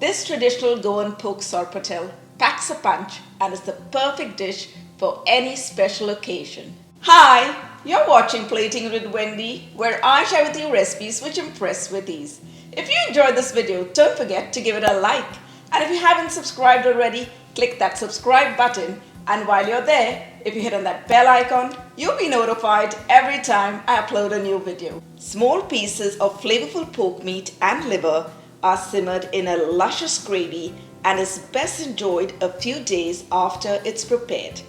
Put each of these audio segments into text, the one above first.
This traditional Goan pork sorpotel packs a punch and is the perfect dish for any special occasion. Hi, you're watching Plating with Wendy, where I share with you recipes which impress with ease. If you enjoyed this video, don't forget to give it a like. And if you haven't subscribed already, click that subscribe button. And while you're there, if you hit on that bell icon, you'll be notified every time I upload a new video. Small pieces of flavorful pork meat and liver are simmered in a luscious gravy and is best enjoyed a few days after it's prepared.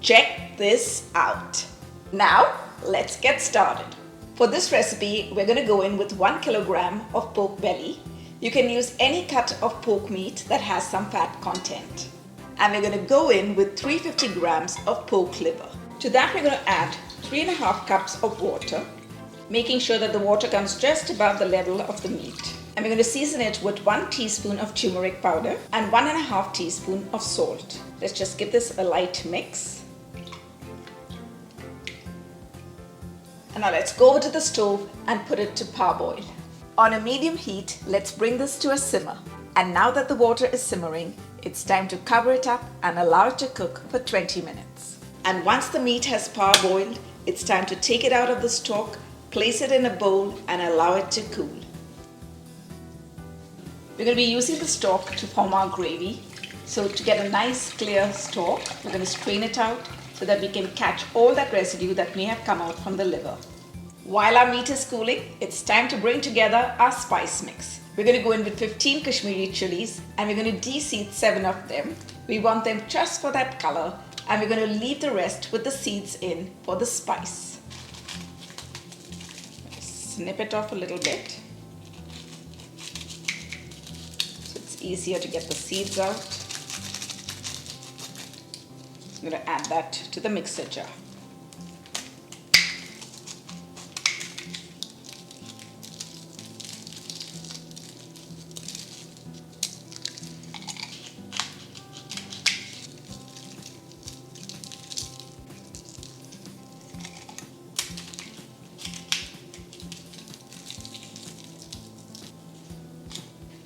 Check this out. Now, let's get started. For this recipe, we're going to go in with 1 kilogram of pork belly. You can use any cut of pork meat that has some fat content. And we're going to go in with 350 grams of pork liver. To that, we're going to add 3.5 cups of water, making sure that the water comes just above the level of the meat. And we're going to season it with 1 teaspoon of turmeric powder and 1.5 teaspoon of salt. Let's just give this a light mix. And now let's go over to the stove and put it to parboil. On a medium heat, let's bring this to a simmer. And now that the water is simmering, it's time to cover it up and allow it to cook for 20 minutes. And once the meat has parboiled, it's time to take it out of the stock, place it in a bowl and allow it to cool. We're going to be using the stock to form our gravy. So to get a nice clear stock, we're going to strain it out so that we can catch all that residue that may have come out from the liver. While our meat is cooling, it's time to bring together our spice mix. We're going to go in with 15 Kashmiri chilies and we're going to de-seed 7 of them. We want them just for that color and we're going to leave the rest with the seeds in for the spice. Snip it off a little bit so it's easier to get the seeds out. I'm going to add that to the mixer jar.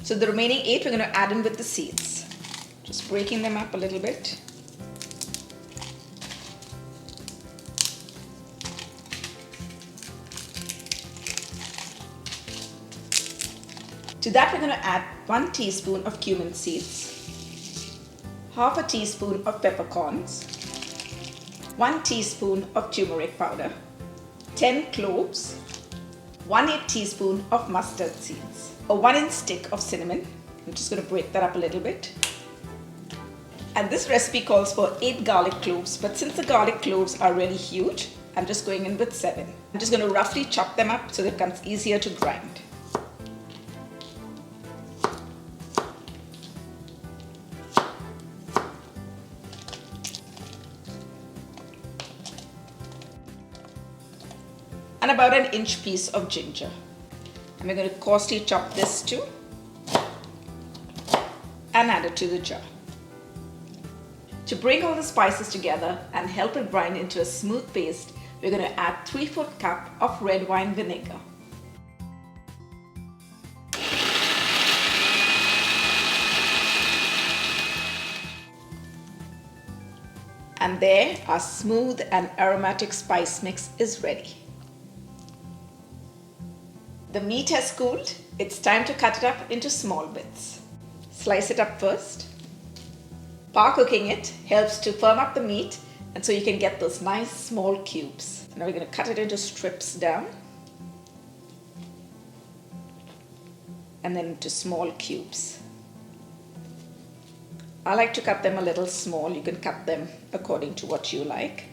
So the remaining 8 we're going to add in with the seeds. Just breaking them up a little bit. To that we're going to add 1 teaspoon of cumin seeds, half a teaspoon of peppercorns, 1 teaspoon of turmeric powder, 10 cloves, 1/8 teaspoon of mustard seeds, a 1-inch stick of cinnamon. I'm just going to break that up a little bit. And this recipe calls for 8 garlic cloves, but since the garlic cloves are really huge, I'm just going in with 7. I'm just going to roughly chop them up so that it becomes easier to grind. And about an inch piece of ginger. And we're going to coarsely chop this too and add it to the jar. To bring all the spices together and help it grind into a smooth paste, we're going to add 3/4 cup of red wine vinegar. And there, our smooth and aromatic spice mix is ready. The meat has cooled. It's time to cut it up into small bits. Slice it up first. Par cooking it helps to firm up the meat and so you can get those nice small cubes. Now we're going to cut it into strips down and then into small cubes. I like to cut them a little small. You can cut them according to what you like.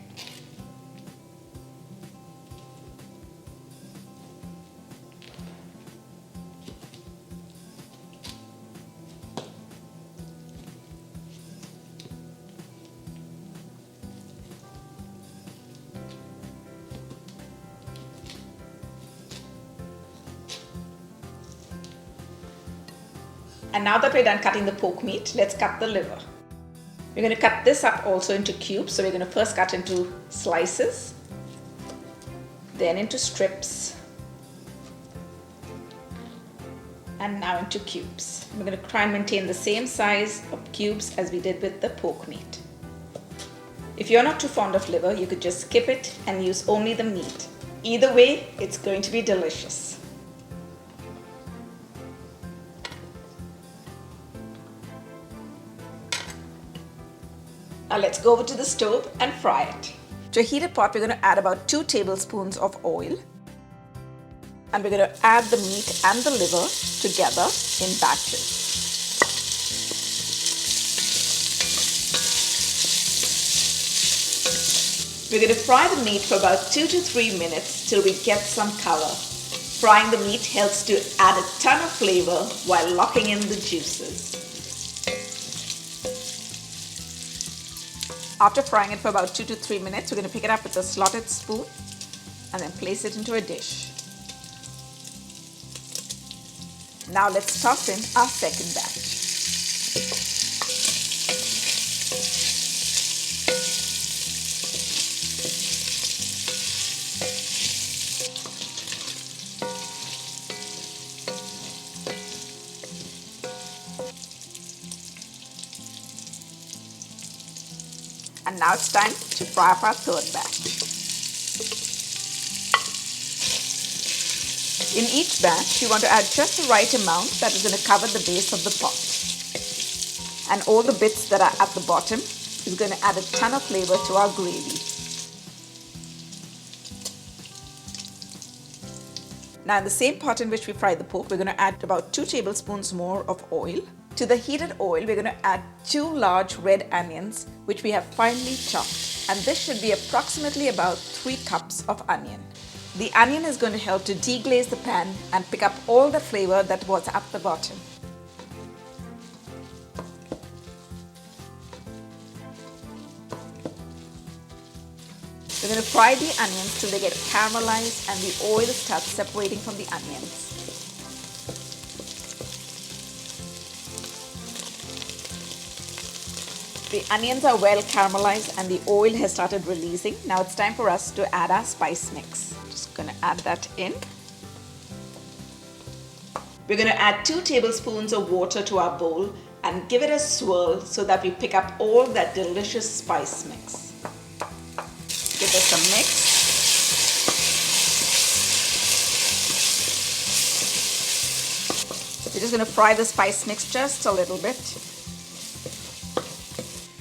And now that we're done cutting the pork meat, let's cut the liver. We're going to cut this up also into cubes. So we're going to first cut into slices, then into strips, and now into cubes. We're going to try and maintain the same size of cubes as we did with the pork meat. If you're not too fond of liver, you could just skip it and use only the meat. Either way, it's going to be delicious. Now let's go over to the stove and fry it. To a heated pot, we're going to add about 2 tablespoons of oil. And we're going to add the meat and the liver together in batches. We're going to fry the meat for about 2 to 3 minutes till we get some color. Frying the meat helps to add a ton of flavor while locking in the juices. After frying it for about 2 to 3 minutes, we're going to pick it up with a slotted spoon and then place it into a dish. Now let's toss in our second batch. And now it's time to fry up our third batch. In each batch, you want to add just the right amount that is going to cover the base of the pot. And all the bits that are at the bottom is going to add a ton of flavor to our gravy. Now in the same pot in which we fried the pork, we're going to add about 2 tablespoons more of oil. To the heated oil, we're going to add 2 large red onions, which we have finely chopped. And this should be approximately about 3 cups of onion. The onion is going to help to deglaze the pan and pick up all the flavor that was at the bottom. We're going to fry the onions till they get caramelized and the oil starts separating from the onions. The onions are well caramelized and the oil has started releasing. Now it's time for us to add our spice mix. Just going to add that in. We're going to add 2 tablespoons of water to our bowl and give it a swirl so that we pick up all that delicious spice mix. Give this a mix. We're just going to fry the spice mix just a little bit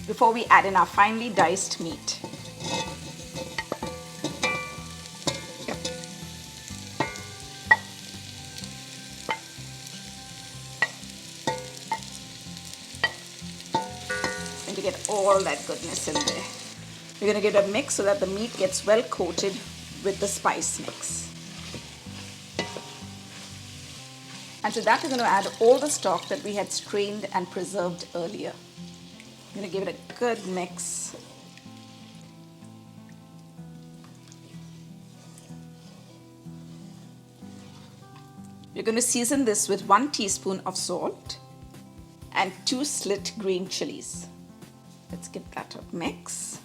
before we add in our finely diced meat. And to get all that goodness in there. We're going to give it a mix so that the meat gets well coated with the spice mix. And to that we're going to add all the stock that we had strained and preserved earlier. I'm going to give it a good mix. We're going to season this with 1 teaspoon of salt and 2 slit green chilies. Let's give that a mix.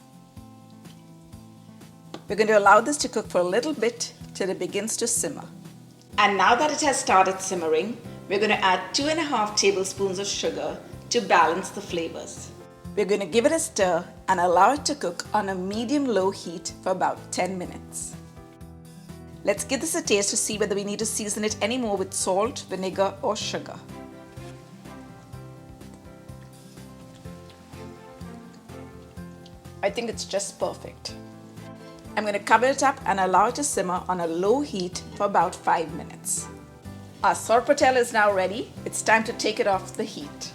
We're going to allow this to cook for a little bit till it begins to simmer. And now that it has started simmering, we're going to add 2.5 tablespoons of sugar to balance the flavors. We're going to give it a stir and allow it to cook on a medium-low heat for about 10 minutes. Let's give this a taste to see whether we need to season it any more with salt, vinegar or sugar. I think it's just perfect. I'm going to cover it up and allow it to simmer on a low heat for about 5 minutes. Our sorpotel is now ready. It's time to take it off the heat.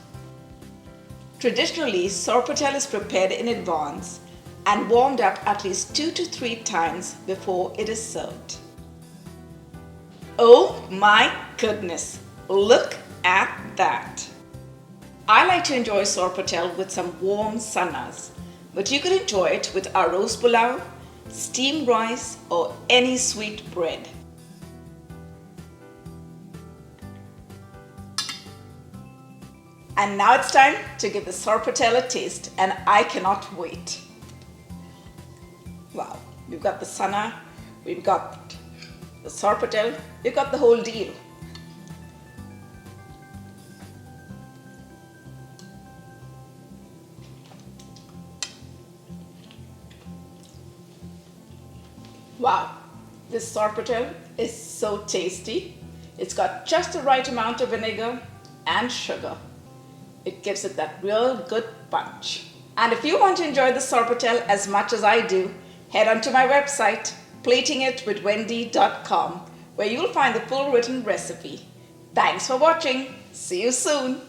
Traditionally, sorpotel is prepared in advance and warmed up at least 2 to 3 times before it is served. Oh my goodness, look at that! I like to enjoy sorpotel with some warm sannas, but you could enjoy it with arroz pulao, steamed rice or any sweet bread. And now it's time to give the sorpotel a taste, and I cannot wait. Wow, we've got the sanna, we've got the sorpotel, we've got the whole deal. Wow, this sorpotel is so tasty. It's got just the right amount of vinegar and sugar. It gives it that real good punch. And if you want to enjoy the sorpotel as much as I do, head on to my website, platingitwithwendy.com, where you'll find the full written recipe. Thanks for watching. See you soon.